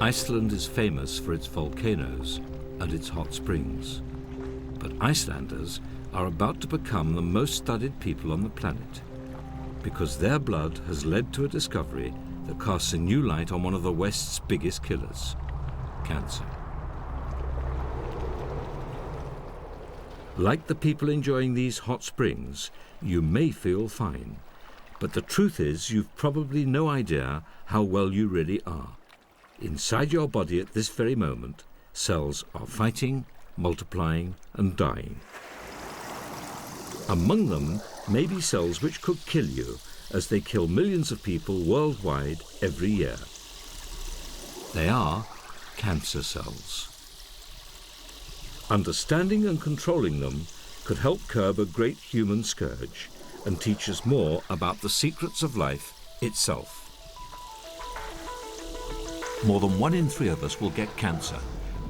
Iceland is famous for its volcanoes and its hot springs. But Icelanders are about to become the most studied people on the planet because their blood has led to a discovery that casts a new light on one of the West's biggest killers, cancer. Like the people enjoying these hot springs, you may feel fine, but the truth is you've probably no idea how well you really are. Inside your body at this very moment, cells are fighting, multiplying, and dying. Among them may be cells which could kill you, as they kill millions of people worldwide every year. They are cancer cells. Understanding and controlling them could help curb a great human scourge and teach us more about the secrets of life itself. More than 1 in 3 of us will get cancer,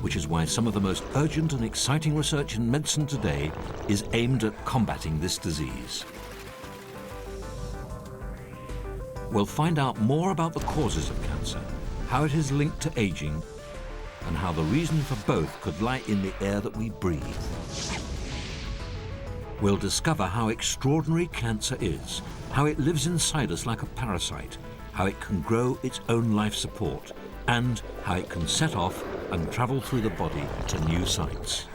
which is why some of the most urgent and exciting research in medicine today is aimed at combating this disease. We'll find out more about the causes of cancer, how it is linked to aging, and how the reason for both could lie in the air that we breathe. We'll discover how extraordinary cancer is, how it lives inside us like a parasite, how it can grow its own life support, and how it can set off and travel through the body to new sites.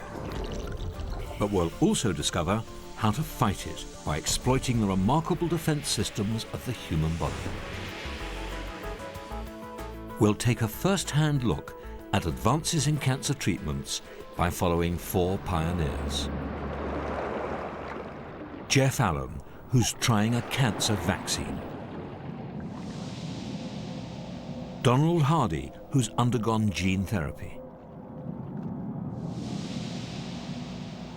But we'll also discover how to fight it by exploiting the remarkable defense systems of the human body. We'll take a first-hand look at advances in cancer treatments by following 4 pioneers. Jeff Allen, who's trying a cancer vaccine. Donald Hardy, who's undergone gene therapy.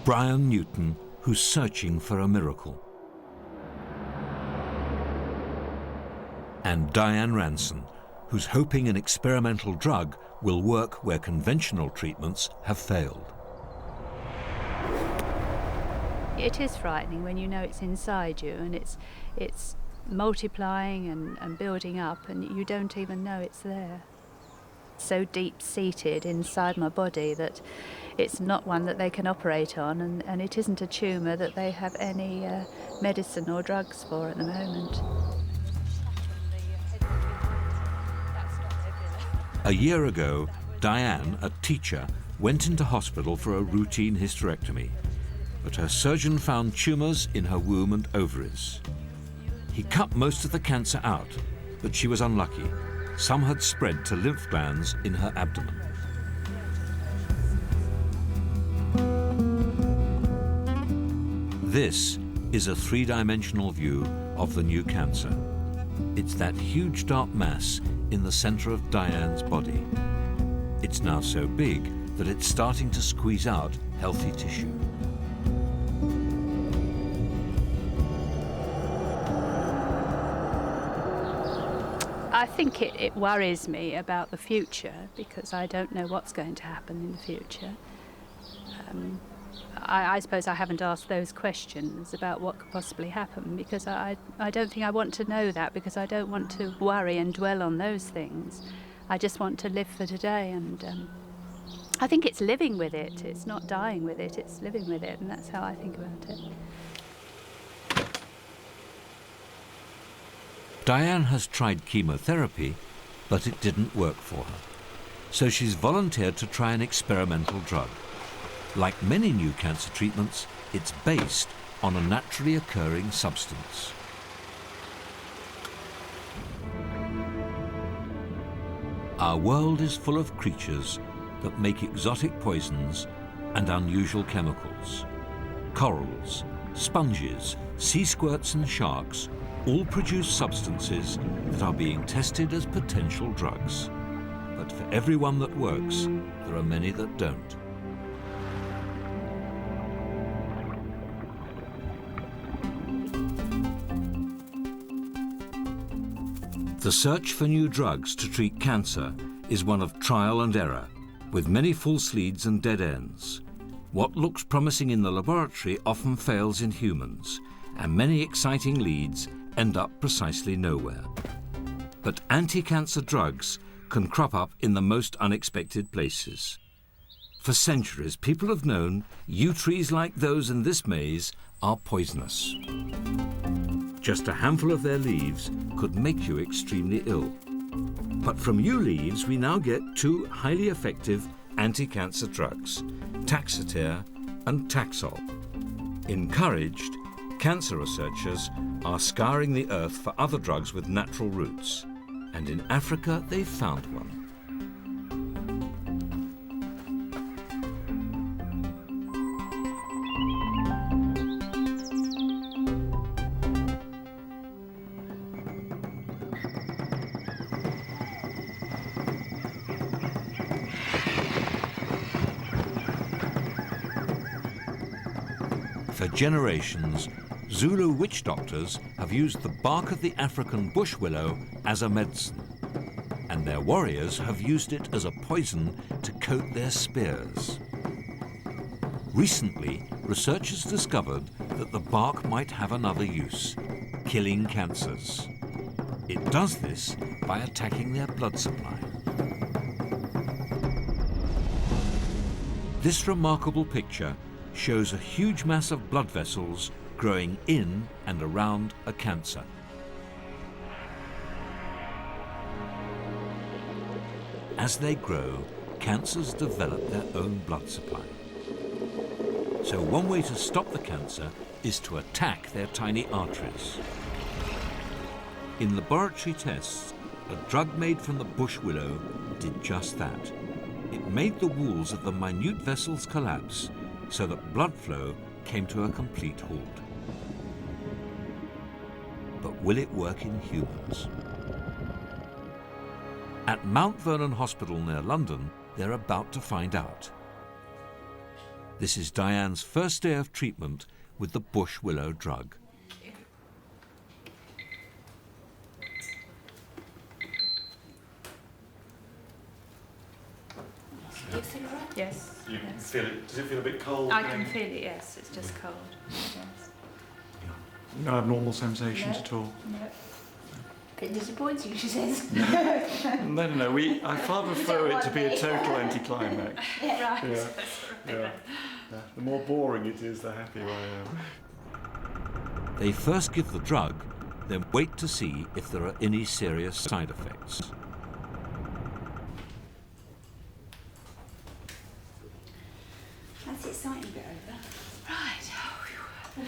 Brian Newton, who's searching for a miracle. And Diane Ranson, who's hoping an experimental drug will work where conventional treatments have failed. It is frightening when you know it's inside you and it's multiplying and building up and you don't even know it's there. It's so deep-seated inside my body that it's not one that they can operate on, and it isn't a tumour that they have any medicine or drugs for at the moment. A year ago, Diane, a teacher, went into hospital for a routine hysterectomy, but her surgeon found tumours in her womb and ovaries. He cut most of the cancer out, but she was unlucky. Some had spread to lymph glands in her abdomen. This is a 3-dimensional view of the new cancer. It's that huge dark mass in the center of Diane's body. It's now so big that it's starting to squeeze out healthy tissue. I think it worries me about the future because I don't know what's going to happen in the future. I suppose I haven't asked those questions about what could possibly happen because I don't think I want to know that, because I don't want to worry and dwell on those things. I just want to live for today, and I think it's living with it. It's not dying with it, it's living with it, and that's how I think about it. Diane has tried chemotherapy, but it didn't work for her. So she's volunteered to try an experimental drug. Like many new cancer treatments, it's based on a naturally occurring substance. Our world is full of creatures that make exotic poisons and unusual chemicals. Corals, sponges, sea squirts and sharks all produce substances that are being tested as potential drugs. But for every one that works, there are many that don't. The search for new drugs to treat cancer is one of trial and error, with many false leads and dead ends. What looks promising in the laboratory often fails in humans, and many exciting leads end up precisely nowhere. But anti-cancer drugs can crop up in the most unexpected places. For centuries, people have known yew trees like those in this maze are poisonous. Just a handful of their leaves could make you extremely ill. But from yew leaves, we now get two highly effective anti-cancer drugs, Taxotere and Taxol. Encouraged, cancer researchers are scouring the earth for other drugs with natural roots, and in Africa they've found one. For generations, Zulu witch doctors have used the bark of the African bush willow as a medicine, and their warriors have used it as a poison to coat their spears. Recently, researchers discovered that the bark might have another use, killing cancers. It does this by attacking their blood supply. This remarkable picture shows a huge mass of blood vessels growing in and around a cancer. As they grow, cancers develop their own blood supply. So one way to stop the cancer is to attack their tiny arteries. In laboratory tests, a drug made from the bush willow did just that. It made the walls of the minute vessels collapse so that blood flow came to a complete halt. But will it work in humans? At Mount Vernon Hospital near London, they're about to find out. This is Diane's first day of treatment with the bush willow drug. Yes. You yes. feel it? Does it feel a bit cold? I can feel it, yes. It's just cold. Yes. No abnormal sensations No. at all? No. Bit disappointing, she says. No. I far prefer it to be a total anticlimax. Yeah. Right. Yeah. Yeah. The more boring it is, the happier I am. They first give the drug, then wait to see if there are any serious side effects. That's the exciting bit over.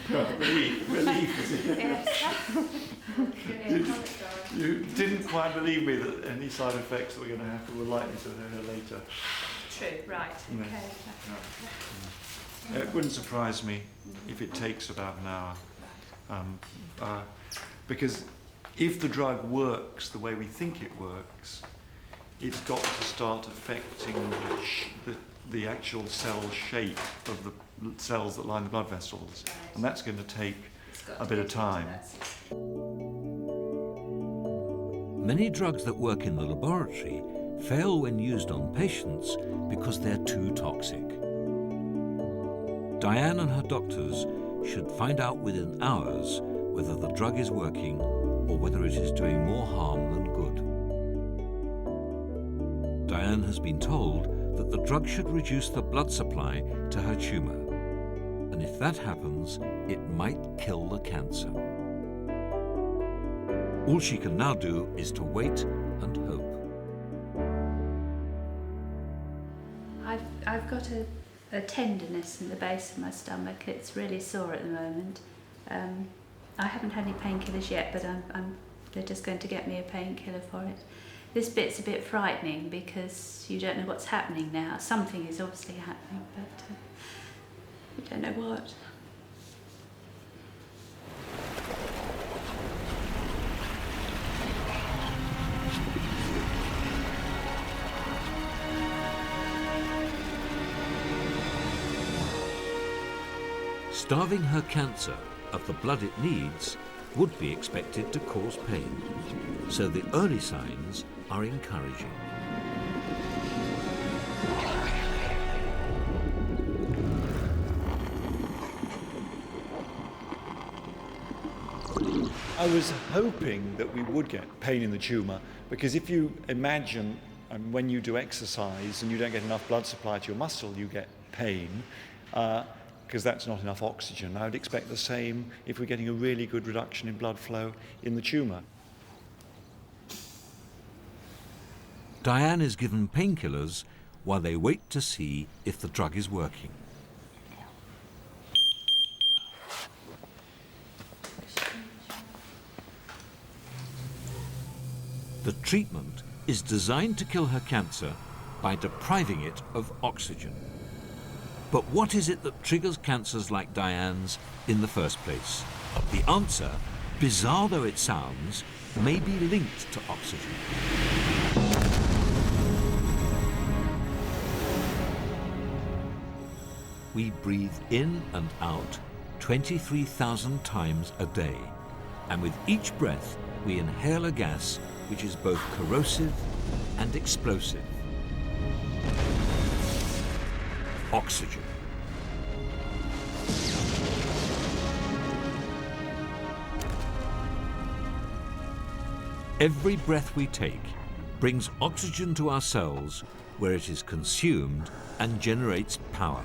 Right. Relief, is it? Yes. You didn't quite believe me that any side effects that we're going to have were likely to occur later. True, right. No. Okay. It wouldn't surprise me if it takes about an hour. Because if the drug works the way we think it works, it's got to start affecting the actual cell shape of the cells that line the blood vessels. And that's going to take a bit of time. Many drugs that work in the laboratory fail when used on patients because they're too toxic. Diane and her doctors should find out within hours whether the drug is working or whether it is doing more harm than good. Diane has been told that the drug should reduce the blood supply to her tumour, and if that happens, it might kill the cancer. All she can now do is to wait and hope. I've got a tenderness in the base of my stomach. It's really sore at the moment. I haven't had any painkillers yet, but they're just going to get me a painkiller for it. This bit's a bit frightening because you don't know what's happening now. Something is obviously happening, but you don't know what. Starving her cancer of the blood it needs would be expected to cause pain, so the early signs are encouraging. I was hoping that we would get pain in the tumour, because if you imagine And when you do exercise and you don't get enough blood supply to your muscle, you get pain because that's not enough oxygen. I would expect the same if we're getting a really good reduction in blood flow in the tumour. Diane is given painkillers while they wait to see if the drug is working. The treatment is designed to kill her cancer by depriving it of oxygen. But what is it that triggers cancers like Diane's in the first place? The answer, bizarre though it sounds, may be linked to oxygen. We breathe in and out 23,000 times a day, and with each breath we inhale a gas which is both corrosive and explosive. Oxygen. Every breath we take brings oxygen to our cells where it is consumed and generates power.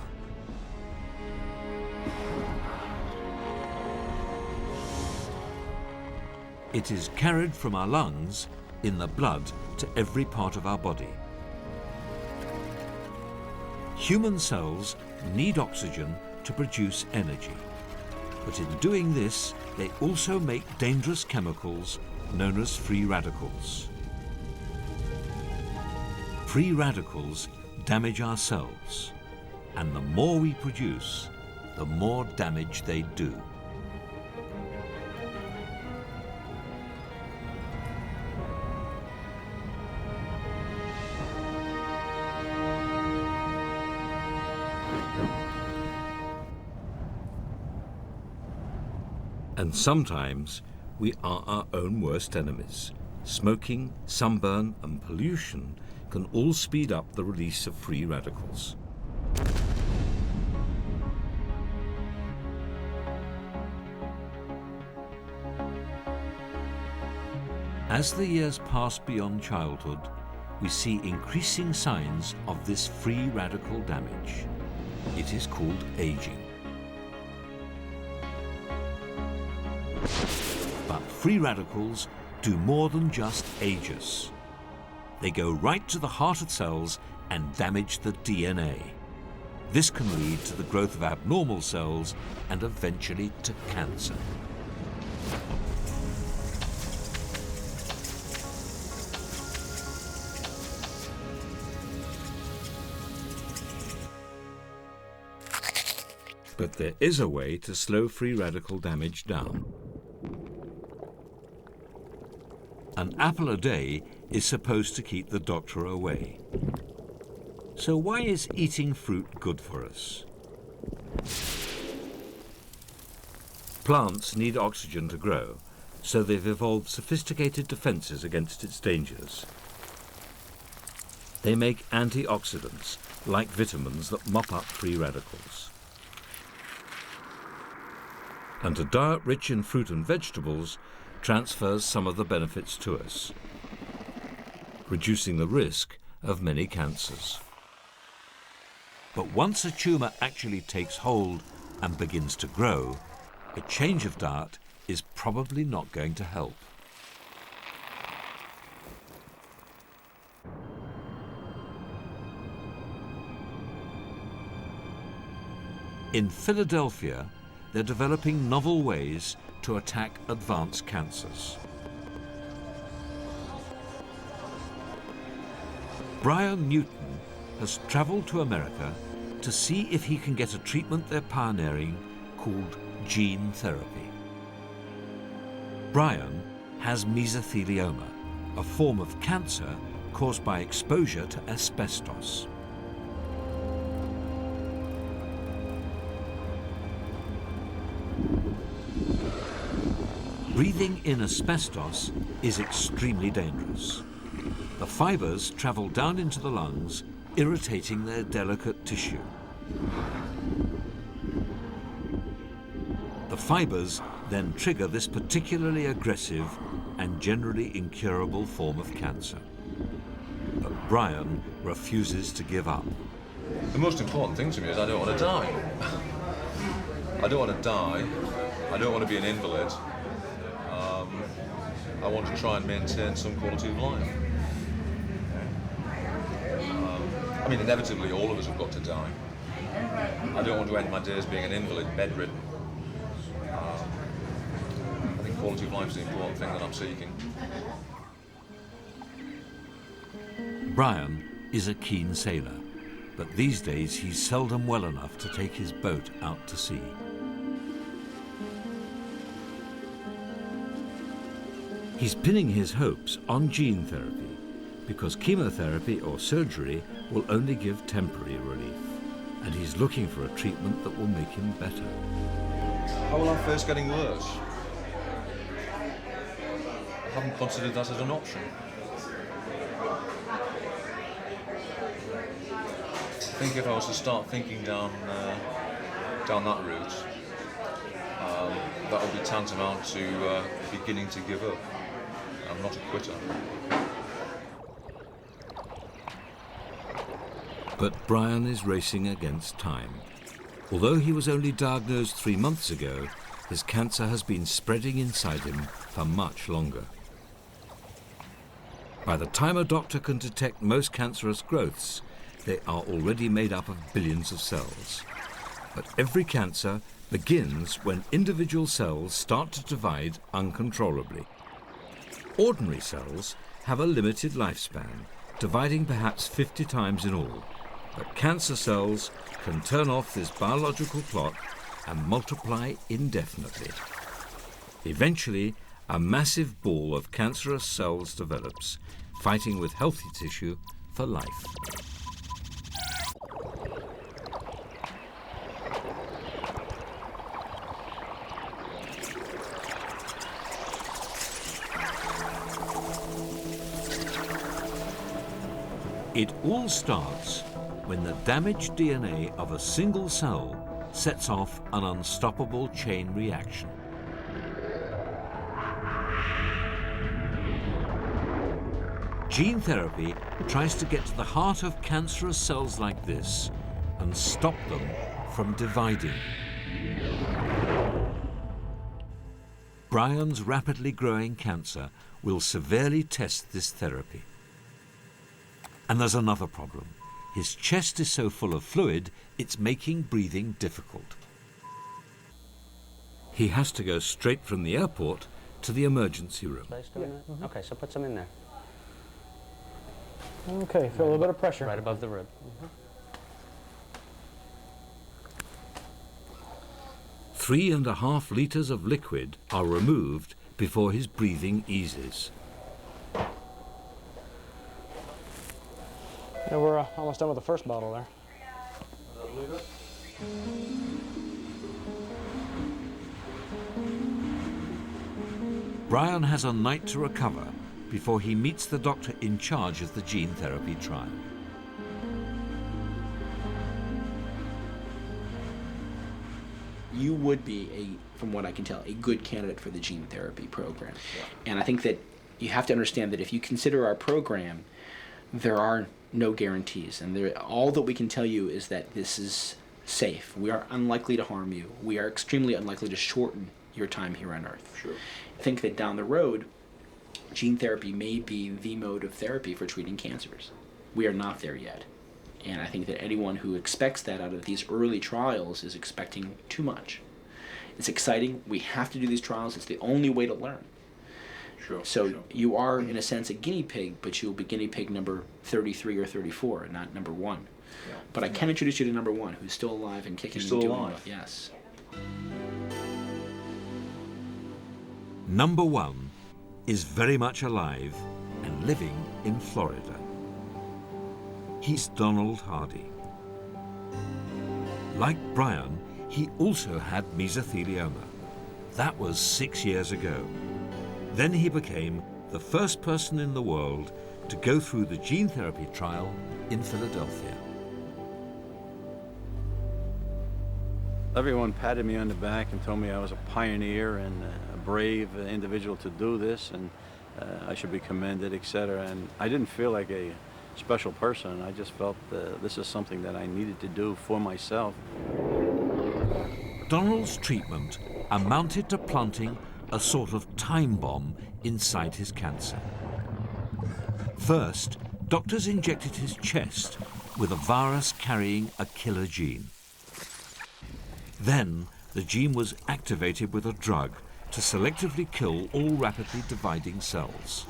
It is carried from our lungs in the blood to every part of our body. Human cells need oxygen to produce energy, but in doing this, they also make dangerous chemicals known as free radicals. Free radicals damage our cells, and the more we produce, the more damage they do. And sometimes we are our own worst enemies. Smoking, sunburn and pollution can all speed up the release of free radicals. As the years pass beyond childhood, we see increasing signs of this free radical damage. It is called aging. But free radicals do more than just age us. They go right to the heart of cells and damage the DNA. This can lead to the growth of abnormal cells and eventually to cancer. But there is a way to slow free radical damage down. An apple a day is supposed to keep the doctor away. So why is eating fruit good for us? Plants need oxygen to grow, so they've evolved sophisticated defenses against its dangers. They make antioxidants, like vitamins that mop up free radicals. And a diet rich in fruit and vegetables transfers some of the benefits to us, reducing the risk of many cancers. But once a tumour actually takes hold and begins to grow, a change of diet is probably not going to help. In Philadelphia, they're developing novel ways to attack advanced cancers. Brian Newton has travelled to America to see if he can get a treatment they're pioneering called gene therapy. Brian has mesothelioma, a form of cancer caused by exposure to asbestos. Breathing in asbestos is extremely dangerous. The fibres travel down into the lungs, irritating their delicate tissue. The fibres then trigger this particularly aggressive and generally incurable form of cancer. But Brian refuses to give up. The most important thing to me is I don't want to die. I don't want to die. I don't want to be an invalid. I want to try and maintain some quality of life. I mean, inevitably, all of us have got to die. I don't want to end my days being an invalid, bedridden. I think quality of life is the important thing that I'm seeking. Brian is a keen sailor, but these days he's seldom well enough to take his boat out to sea. He's pinning his hopes on gene therapy, because chemotherapy or surgery will only give temporary relief, and he's looking for a treatment that will make him better. How will I face getting worse? I haven't considered that as an option. I think if I was to start thinking down that route, that would be tantamount to beginning to give up. I'm not a quitter. But Brian is racing against time. Although he was only diagnosed 3 months ago, his cancer has been spreading inside him for much longer. By the time a doctor can detect most cancerous growths, they are already made up of billions of cells. But every cancer begins when individual cells start to divide uncontrollably. Ordinary cells have a limited lifespan, dividing perhaps 50 times in all. But cancer cells can turn off this biological clock and multiply indefinitely. Eventually, a massive ball of cancerous cells develops, fighting with healthy tissue for life. It all starts when the damaged DNA of a single cell sets off an unstoppable chain reaction. Gene therapy tries to get to the heart of cancerous cells like this and stop them from dividing. Brian's rapidly growing cancer will severely test this therapy. And there's another problem. His chest is so full of fluid, it's making breathing difficult. He has to go straight from the airport to the emergency room. Mm-hmm. Okay, so put some in there. Okay, feel a little bit of pressure. Right above the rib. 3.5 liters of liquid are removed before his breathing eases. Yeah, we're almost done with the first bottle there. Brian has a night to recover before he meets the doctor in charge of the gene therapy trial. You would be, from what I can tell, a good candidate for the gene therapy program. And I think that you have to understand that if you consider our program, there are no guarantees. And all that we can tell you is that this is safe. We are unlikely to harm you. We are extremely unlikely to shorten your time here on Earth. Sure. I think that down the road, gene therapy may be the mode of therapy for treating cancers. We are not there yet. And I think that anyone who expects that out of these early trials is expecting too much. It's exciting. We have to do these trials. It's the only way to learn. Sure. So you are, in a sense, a guinea pig, but you'll be guinea pig number 33 or 34, not number 1. Yeah. But I can introduce you to number 1, who's still alive and kicking. He's still and doing alive? well. Yes. Number 1 is very much alive and living in Florida. He's Donald Hardy. Like Brian, he also had mesothelioma. That was 6 years ago. Then he became the first person in the world to go through the gene therapy trial in Philadelphia. Everyone patted me on the back and told me I was a pioneer and a brave individual to do this, and I should be commended, etc. And I didn't feel like special person. I just felt this is something that I needed to do for myself. Donald's treatment amounted to planting a sort of time bomb inside his cancer. First, doctors injected his chest with a virus carrying a killer gene. Then, the gene was activated with a drug to selectively kill all rapidly dividing cells.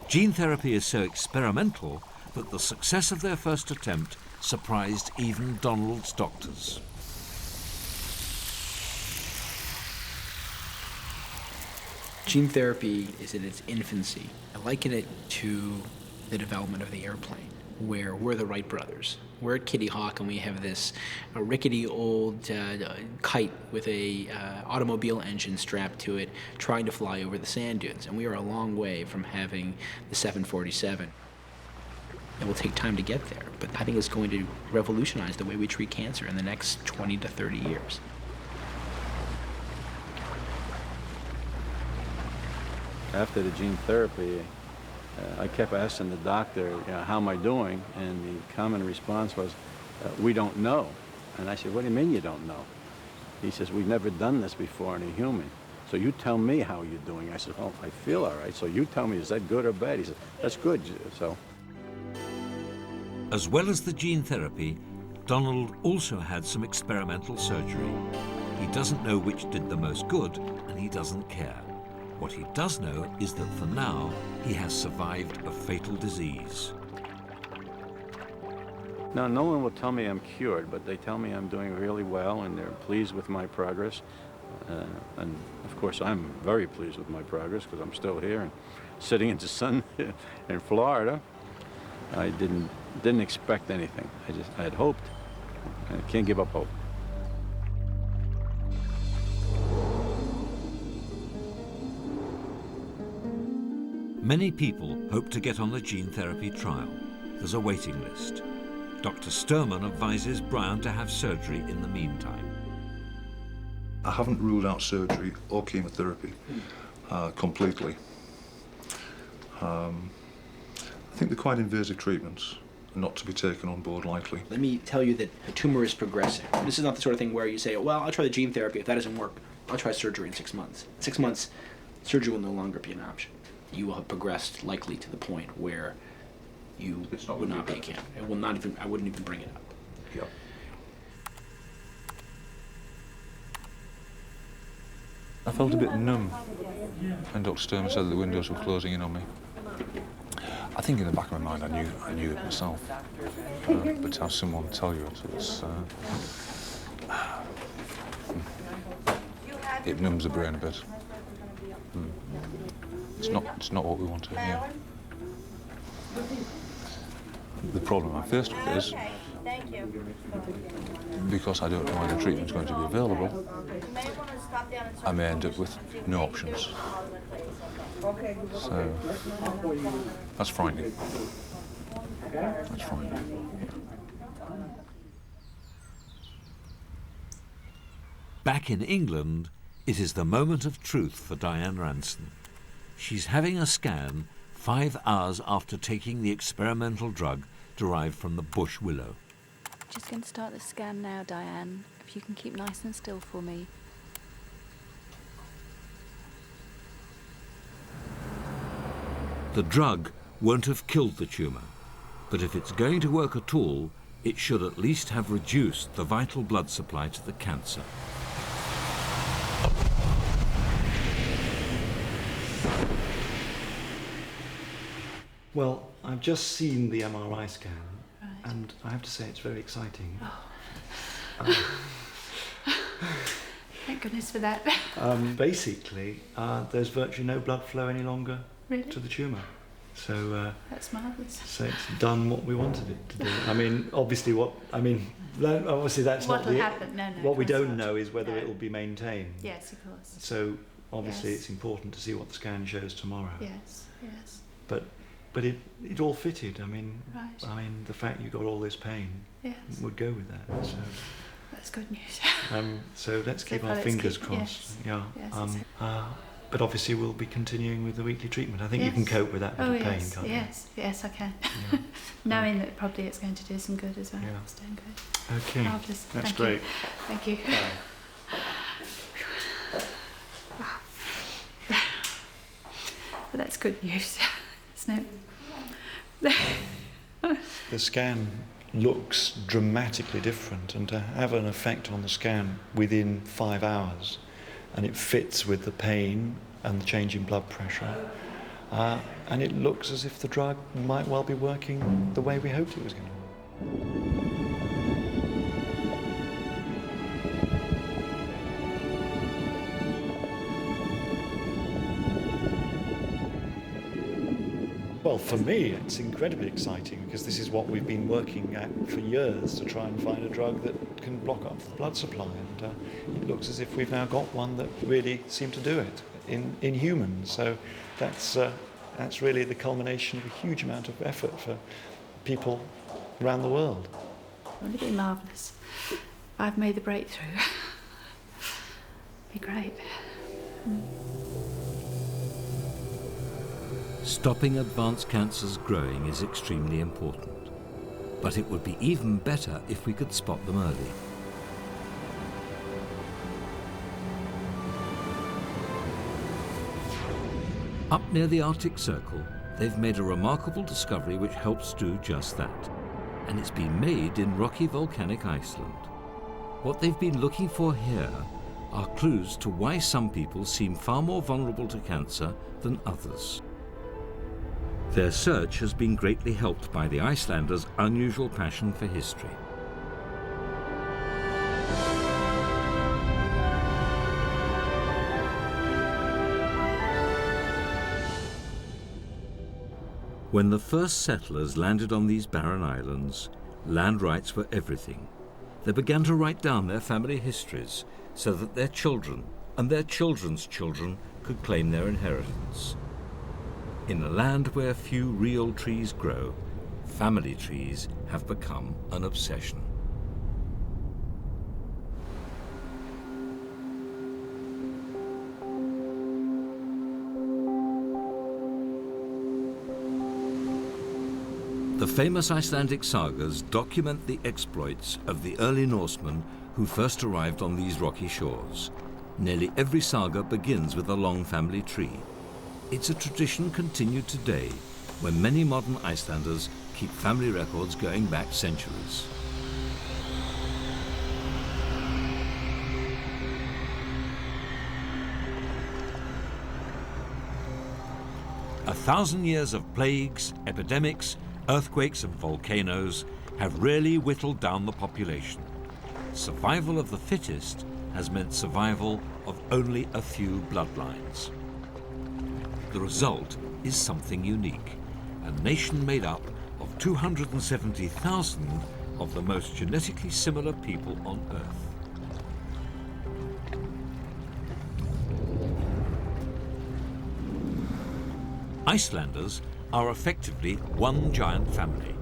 Gene therapy is so experimental that the success of their first attempt surprised even Donald's doctors. Gene therapy is in its infancy. I liken it to the development of the airplane, where we're the Wright brothers. We're at Kitty Hawk and we have this rickety old kite with a automobile engine strapped to it trying to fly over the sand dunes. And we are a long way from having the 747. It will take time to get there, but I think it's going to revolutionize the way we treat cancer in the next 20 to 30 years. After the gene therapy, I kept asking the doctor, how am I doing? And the common response was, we don't know. And I said, what do you mean you don't know? He says, we've never done this before in a human. So you tell me how you're doing. I said, oh, I feel all right. So you tell me, is that good or bad? He said, that's good. So. As well as the gene therapy, Donald also had some experimental surgery. He doesn't know which did the most good, and he doesn't care. What he does know is that for now, he has survived a fatal disease. Now, no one will tell me I'm cured, but they tell me I'm doing really well and they're pleased with my progress. And of course, I'm very pleased with my progress because I'm still here and sitting in the sun in Florida. I didn't expect anything. I had hoped, and I can't give up hope. Many people hope to get on the gene therapy trial. There's a waiting list. Dr. Sturman advises Brian to have surgery in the meantime. I haven't ruled out surgery or chemotherapy completely. I think they're quite invasive treatments, not to be taken on board lightly. Let me tell you that the tumor is progressing. This is not the sort of thing where you say, well, I'll try the gene therapy. If that doesn't work, I'll try surgery in 6 months. 6 months, surgery will no longer be an option. You will have progressed likely to the point where you would not be a candidate. It will not even, I wouldn't even bring it up. Yeah. I felt a bit numb, and Dr. Sturman said that the windows were closing in on me. I think in the back of my mind I knew it myself, but to have someone tell you it numbs the brain a bit. It's not what we want to hear. The problem I faced with is, because I don't know when the treatment's going to be available, I may end up with no options. So, that's frightening. That's frightening. Back in England, it is the moment of truth for Diane Ranson. She's having a scan 5 hours after taking the experimental drug derived from the bush willow. Just going to start the scan now, Diane. If you can keep nice and still for me. The drug won't have killed the tumour, but if it's going to work at all, it should at least have reduced the vital blood supply to the cancer. Well, I've just seen the MRI scan, and I have to say it's very exciting. Thank goodness for that. Basically, there's virtually no blood flow any longer Really? to the tumour. So that's marvellous. So it's done what we wanted it to do. I mean, obviously that's What'll not the... happen? No, what we don't not. know is whether No. it will be maintained. Yes, of course. So obviously Yes. it's important to see what the scan shows tomorrow. Yes, yes. But it all fitted. I mean, Right. The fact you got all this pain Yes. would go with that. So That's good news. so let's keep far, our let's fingers keep- crossed. yes. Yeah. Yes, but obviously we'll be continuing with the weekly treatment. I think you can cope with that bit of pain, can't you? Yes, I can. Yeah. Knowing that probably it's going to do some good as well. Yeah. It's doing good. Okay, Marvellous. that's Thank great. You. Thank you. But that's good news, isn't it? The scan looks dramatically different, and to have an effect on the scan within 5 hours, and it fits with the pain and the change in blood pressure, and it looks as if the drug might well be working the way we hoped it was going to. Well, for me, it's incredibly exciting because this is what we've been working at for years, to try and find a drug that can block up the blood supply. And it looks as if we've now got one that really seemed to do it in humans. So that's really the culmination of a huge amount of effort for people around the world. Wouldn't it be marvellous? I've made the breakthrough. Be great. Stopping advanced cancers growing is extremely important, but it would be even better if we could spot them early. Up near the Arctic Circle, they've made a remarkable discovery which helps do just that, and it's been made in rocky volcanic Iceland. What they've been looking for here are clues to why some people seem far more vulnerable to cancer than others. Their search has been greatly helped by the Icelanders' unusual passion for history. When the first settlers landed on these barren islands, land rights were everything. They began to write down their family histories so that their children and their children's children could claim their inheritance. In a land where few real trees grow, family trees have become an obsession. The famous Icelandic sagas document the exploits of the early Norsemen who first arrived on these rocky shores. Nearly every saga begins with a long family tree. It's a tradition continued today, when many modern Icelanders keep family records going back centuries. A thousand years of plagues, epidemics, earthquakes and volcanoes have really whittled down the population. Survival of the fittest has meant survival of only a few bloodlines. The result is something unique, a nation made up of 270,000 of the most genetically similar people on Earth. Icelanders are effectively one giant family,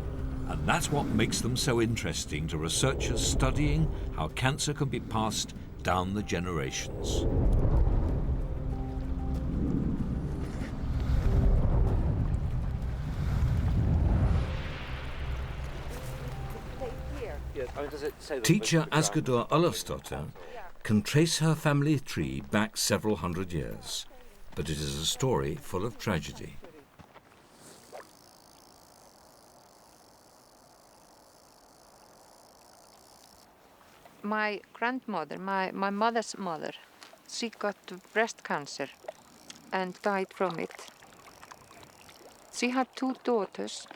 and that's what makes them so interesting to researchers studying how cancer can be passed down the generations. Teacher Asgedur Olafsdóttir can trace her family tree back several hundred years, but it is a story full of tragedy. My grandmother, my mother's mother, she got breast cancer and died from it. She had two daughters,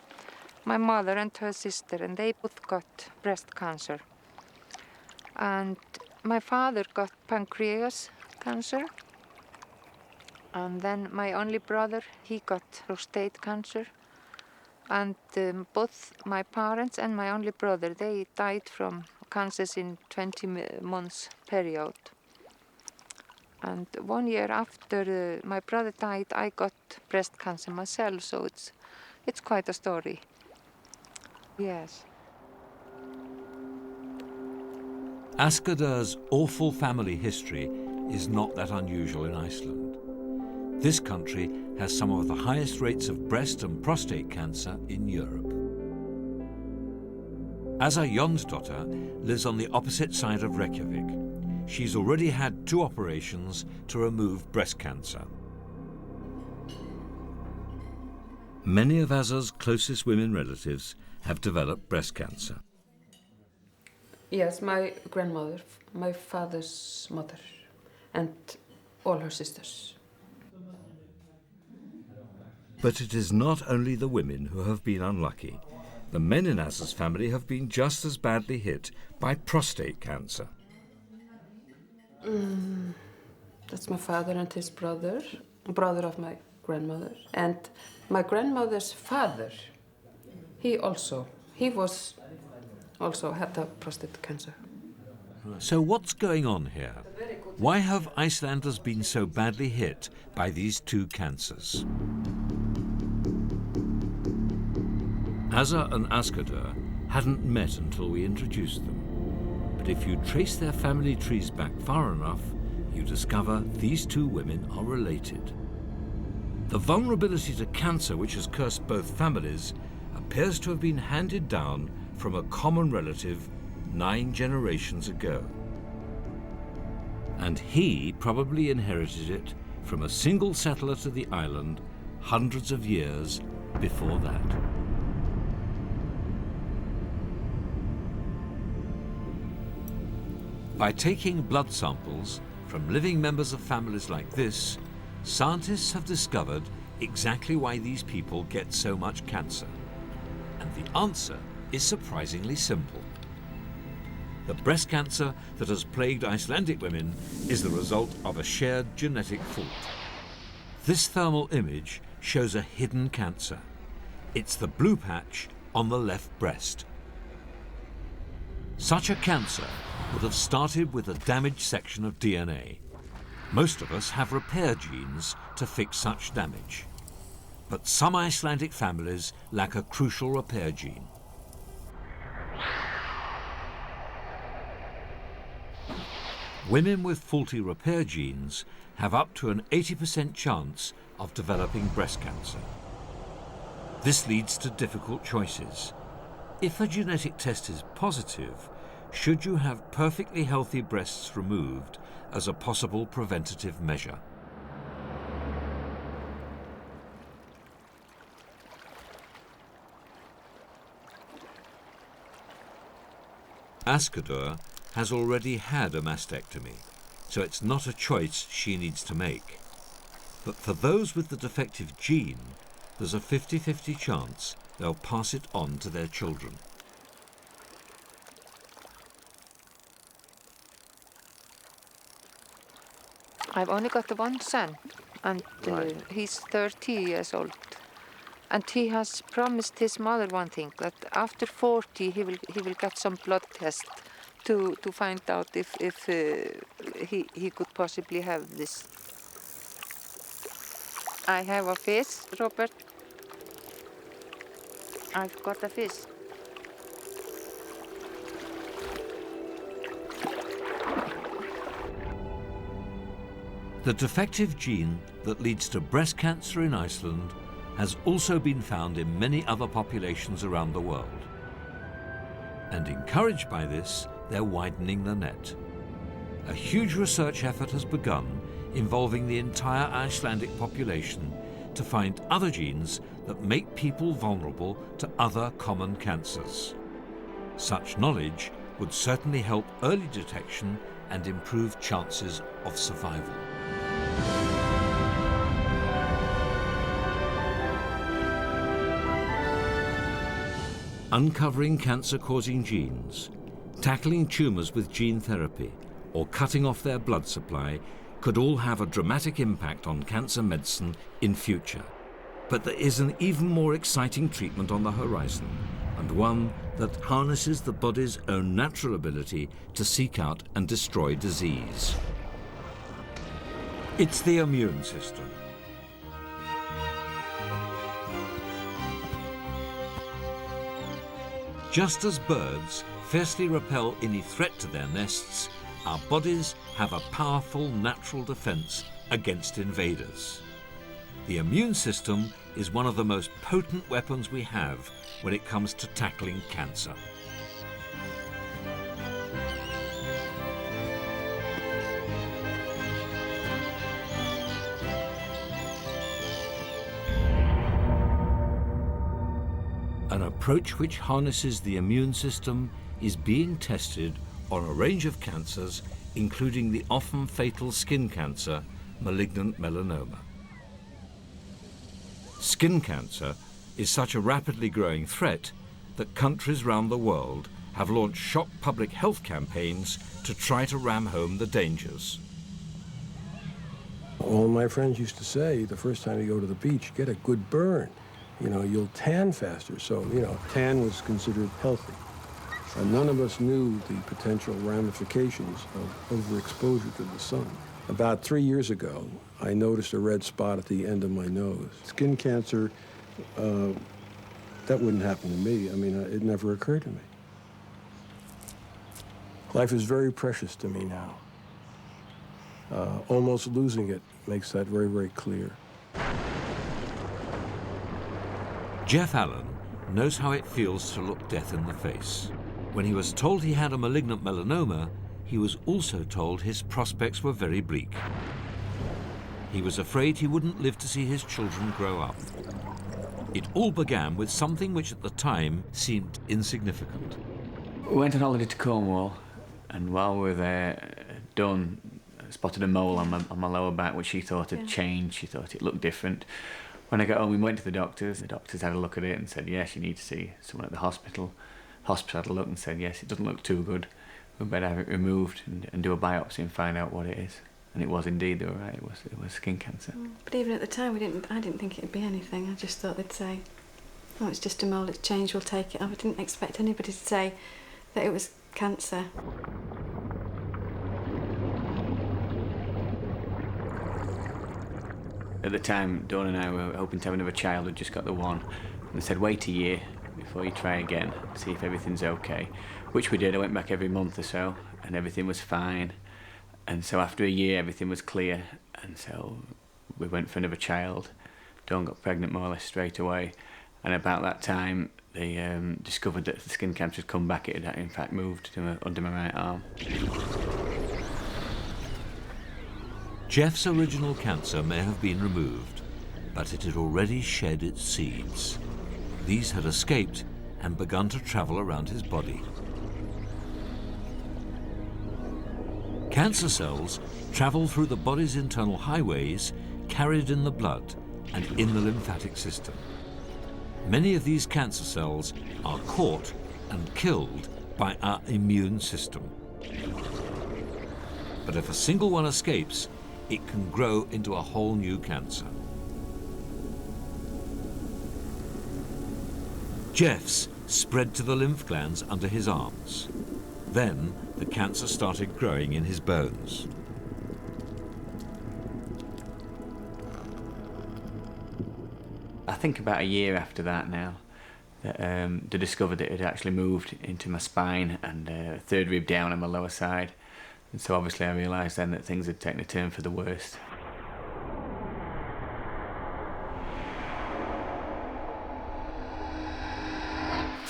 my mother and her sister, and they both got breast cancer. And my father got pancreas cancer. And then my only brother, he got prostate cancer. And both my parents and my only brother, they died from cancers in 20 months period. And 1 year after my brother died, I got breast cancer myself, so it's quite a story. Yes. Asgerdur's awful family history is not that unusual in Iceland. This country has some of the highest rates of breast and prostate cancer in Europe. Asa Jonsdottir lives on the opposite side of Reykjavik. She's already had 2 operations to remove breast cancer. Many of Asa's closest women relatives have developed breast cancer. Yes, my grandmother, my father's mother, and all her sisters. But it is not only the women who have been unlucky. The men in Asa's family have been just as badly hit by prostate cancer. That's my father and his brother of my grandmother. And my grandmother's father, he also had the prostate cancer. So what's going on here? Why have Icelanders been so badly hit by these 2 cancers? Asa and Ásgrímur hadn't met until we introduced them. But if you trace their family trees back far enough, you discover these 2 women are related. The vulnerability to cancer which has cursed both families appears to have been handed down from a common relative 9 generations ago. And he probably inherited it from a single settler to the island hundreds of years before that. By taking blood samples from living members of families like this, scientists have discovered exactly why these people get so much cancer. And the answer is surprisingly simple. The breast cancer that has plagued Icelandic women is the result of a shared genetic fault. This thermal image shows a hidden cancer. It's the blue patch on the left breast. Such a cancer would have started with a damaged section of DNA. Most of us have repair genes to fix such damage. But some Icelandic families lack a crucial repair gene. Women with faulty repair genes have up to an 80% chance of developing breast cancer. This leads to difficult choices. If a genetic test is positive, should you have perfectly healthy breasts removed as a possible preventative measure? Ásgrímur has already had a mastectomy, so it's not a choice she needs to make. But for those with the defective gene, there's a 50-50 chance they'll pass it on to their children. I've only got one son, and he's 30 years old. And he has promised his mother one thing, that after 40 he will get some blood test to find out if he could possibly have this. I have a fish, Robert. I've got a fish. The defective gene that leads to breast cancer in Iceland has also been found in many other populations around the world. And encouraged by this, they're widening the net. A huge research effort has begun involving the entire Icelandic population to find other genes that make people vulnerable to other common cancers. Such knowledge would certainly help early detection and improve chances of survival. Uncovering cancer-causing genes, tackling tumours with gene therapy, or cutting off their blood supply could all have a dramatic impact on cancer medicine in future. But there is an even more exciting treatment on the horizon, and one that harnesses the body's own natural ability to seek out and destroy disease. It's the immune system. Just as birds fiercely repel any threat to their nests, our bodies have a powerful natural defense against invaders. The immune system is one of the most potent weapons we have when it comes to tackling cancer. An approach which harnesses the immune system is being tested on a range of cancers, including the often fatal skin cancer, malignant melanoma. Skin cancer is such a rapidly growing threat that countries around the world have launched shock public health campaigns to try to ram home the dangers. All my friends used to say, the first time you go to the beach, get a good burn. You know, you'll tan faster. So, you know, tan was considered healthy. And none of us knew the potential ramifications of overexposure to the sun. About 3 years ago, I noticed a red spot at the end of my nose. Skin cancer, that wouldn't happen to me. I mean, it never occurred to me. Life is very precious to me now. Almost losing it makes that very, very clear. Jeff Allen knows how it feels to look death in the face. When he was told he had a malignant melanoma, he was also told his prospects were very bleak. He was afraid he wouldn't live to see his children grow up. It all began with something which at the time seemed insignificant. We went on holiday to Cornwall, and while we were there, Dawn spotted a mole on my lower back, which she thought had changed. She thought it looked different. When I got home, we went to the doctors. The doctors had a look at it and said, yes, you need to see someone at the hospital. Hospital had a look and said, yes, it doesn't look too good. We better have it removed and do a biopsy and find out what it is. And it was indeed, they were right, it was skin cancer. But even at the time, I didn't think it'd be anything. I just thought they'd say, oh, it's just a mole, it's changed, we'll take it off. I didn't expect anybody to say that it was cancer. At the time, Dawn and I were hoping to have another child. We'd just got the one. And they said, wait a year before you try again, see if everything's okay. Which we did. I went back every month or so, and everything was fine. And so after a year, everything was clear. And so we went for another child. Dawn got pregnant more or less straight away. And about that time, they discovered that the skin cancer had come back. It had, in fact, moved to under my right arm. Jeff's original cancer may have been removed, but it had already shed its seeds. These had escaped and begun to travel around his body. Cancer cells travel through the body's internal highways, carried in the blood and in the lymphatic system. Many of these cancer cells are caught and killed by our immune system. But if a single one escapes, it can grow into a whole new cancer. Jeff's spread to the lymph glands under his arms. Then the cancer started growing in his bones. I think about a year after that now, that they discovered that it had actually moved into my spine and third rib down on my lower side. And so obviously I realised then that things had taken a turn for the worst.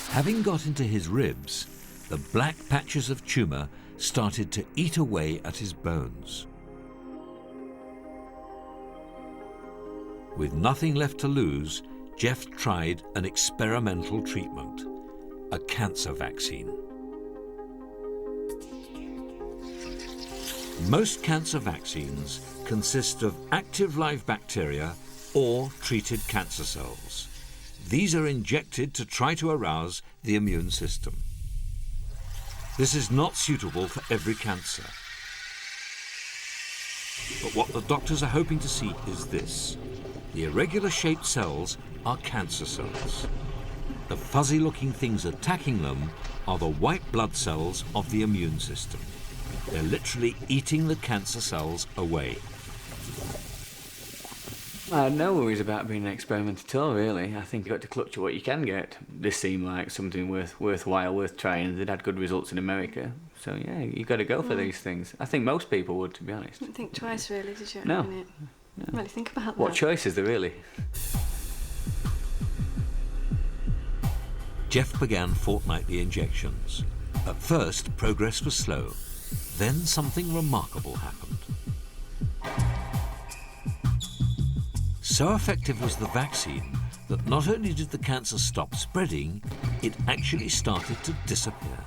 Having got into his ribs, the black patches of tumour started to eat away at his bones. With nothing left to lose, Jeff tried an experimental treatment, a cancer vaccine. Most cancer vaccines consist of active live bacteria or treated cancer cells. These are injected to try to arouse the immune system. This is not suitable for every cancer. But what the doctors are hoping to see is this. The irregular-shaped cells are cancer cells. The fuzzy-looking things attacking them are the white blood cells of the immune system. They're literally eating the cancer cells away. I had no worries about being an experiment at all, really. I think you've got to clutch at what you can get. This seemed like something worthwhile, worth trying. They'd had good results in America. So, yeah, you've got to go for these things. I think most people would, to be honest. Didn't think twice, really, did you? No. Really think about that. What choice is there, really? Jeff began fortnightly injections. At first, progress was slow. Then something remarkable happened. So effective was the vaccine that not only did the cancer stop spreading, it actually started to disappear.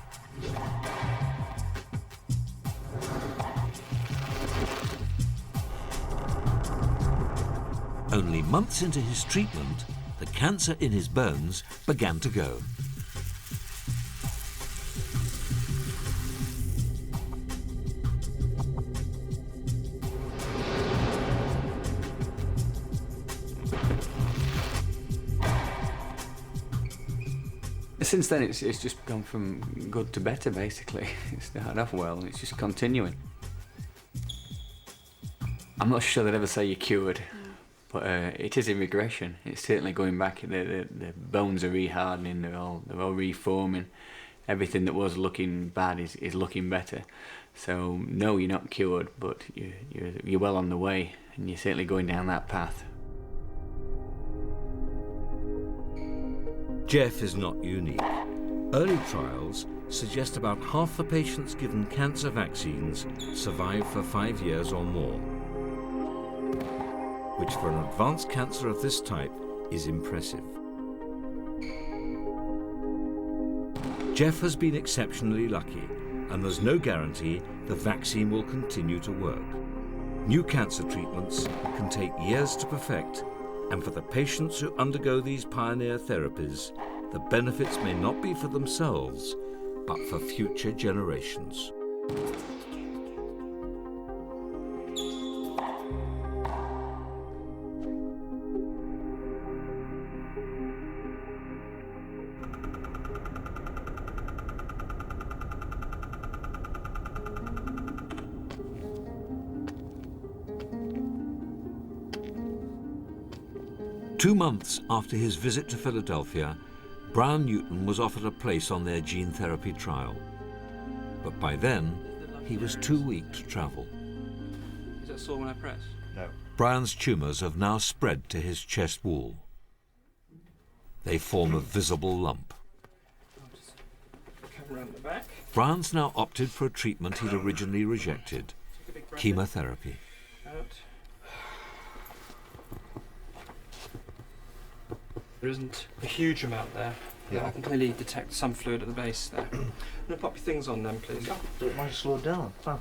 Only months into his treatment, the cancer in his bones began to go. Since then, it's just gone from good to better, basically. It started off well, and it's just continuing. I'm not sure they'd ever say you're cured, but it is in regression. It's certainly going back. The bones are rehardening. They're all reforming. Everything that was looking bad is looking better. So no, you're not cured, but you're well on the way, and you're certainly going down that path. Jeff is not unique. Early trials suggest about half the patients given cancer vaccines survive for 5 years or more, which for an advanced cancer of this type is impressive. Jeff has been exceptionally lucky, and there's no guarantee the vaccine will continue to work. New cancer treatments can take years to perfect, and for the patients who undergo these pioneer therapies, the benefits may not be for themselves, but for future generations. Two months after his visit to Philadelphia, Brian Newton was offered a place on their gene therapy trial. But by then, he was too weak to travel. Is that sore when I press? No. Brian's tumours have now spread to his chest wall. They form a visible lump. Come around the back. Brian's now opted for a treatment he'd originally rejected, chemotherapy. Out. There isn't a huge amount there. Yeah. I can clearly detect some fluid at the base there. I'm going to pop your things on then, please. Oh, it might slow down. Huh.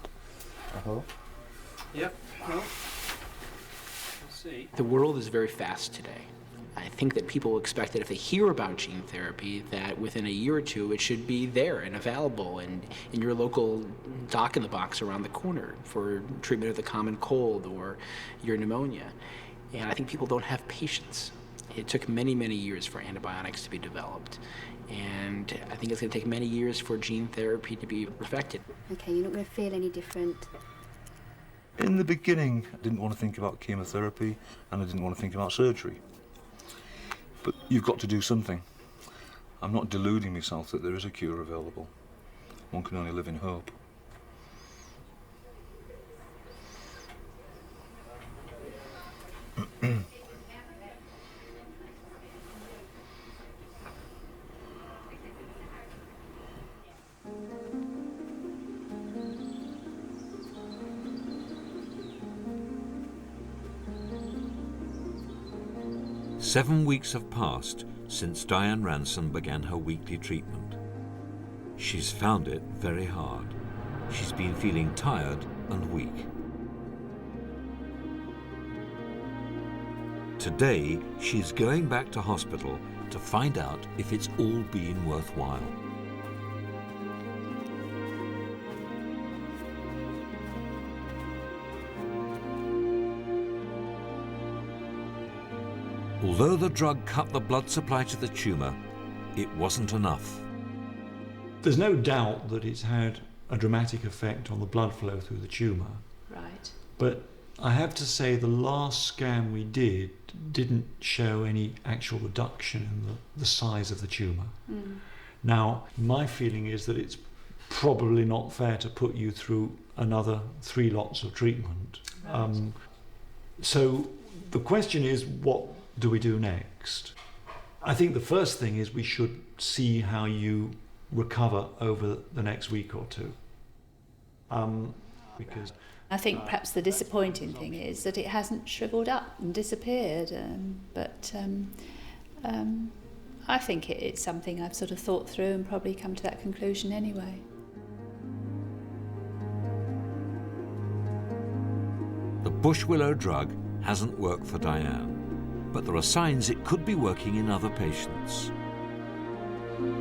Yep. Well, we'll see. The world is very fast today. I think that people expect that if they hear about gene therapy, that within a year or two it should be there and available and in your local doc in the box around the corner for treatment of the common cold or your pneumonia. And I think people don't have patience. It took many, many years for antibiotics to be developed. And I think it's going to take many years for gene therapy to be perfected. Okay, you're not going to feel any different. In the beginning, I didn't want to think about chemotherapy and I didn't want to think about surgery. But you've got to do something. I'm not deluding myself that there is a cure available. One can only live in hope. Seven weeks have passed since Diane Ransom began her weekly treatment. She's found it very hard. She's been feeling tired and weak. Today, she's going back to hospital to find out if it's all been worthwhile. Although the drug cut the blood supply to the tumour, it wasn't enough. There's no doubt that it's had a dramatic effect on the blood flow through the tumour. Right. But I have to say the last scan we did didn't show any actual reduction in the size of the tumour. Mm. Now, my feeling is that it's probably not fair to put you through another 3 lots of treatment. Right. So the question is, what do we do next? I think the first thing is we should see how you recover over the next week or two. Because I think perhaps the disappointing thing is that it hasn't shriveled up and disappeared, but I think it's something I've sort of thought through and probably come to that conclusion anyway. The bush willow drug hasn't worked for Diane, but there are signs it could be working in other patients.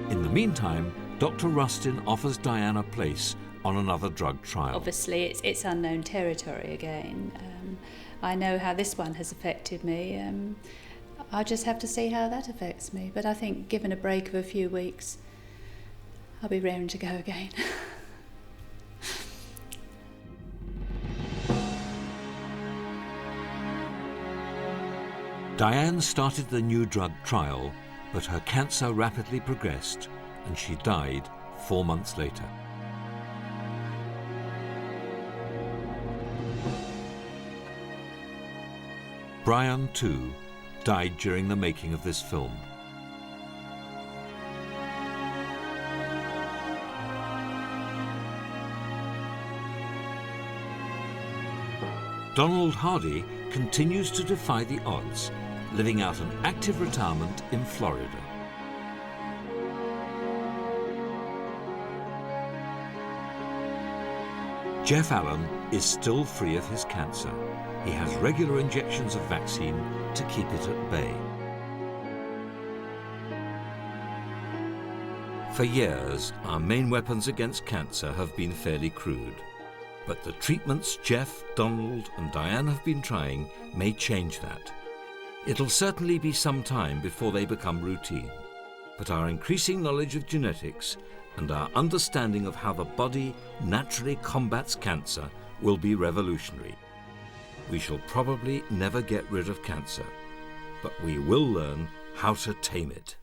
In the meantime, Dr. Rustin offers Diane a place on another drug trial. Obviously, it's unknown territory again. I know how this one has affected me. I'll just have to see how that affects me. But I think, given a break of a few weeks, I'll be raring to go again. Diane started the new drug trial, but her cancer rapidly progressed and she died 4 months later. Brian, too, died during the making of this film. Donald Hardy continues to defy the odds, living out an active retirement in Florida. Jeff Allen is still free of his cancer. He has regular injections of vaccine to keep it at bay. For years, our main weapons against cancer have been fairly crude. But the treatments Jeff, Donald and Diane have been trying may change that. It'll certainly be some time before they become routine. But our increasing knowledge of genetics and our understanding of how the body naturally combats cancer will be revolutionary. We shall probably never get rid of cancer, but we will learn how to tame it.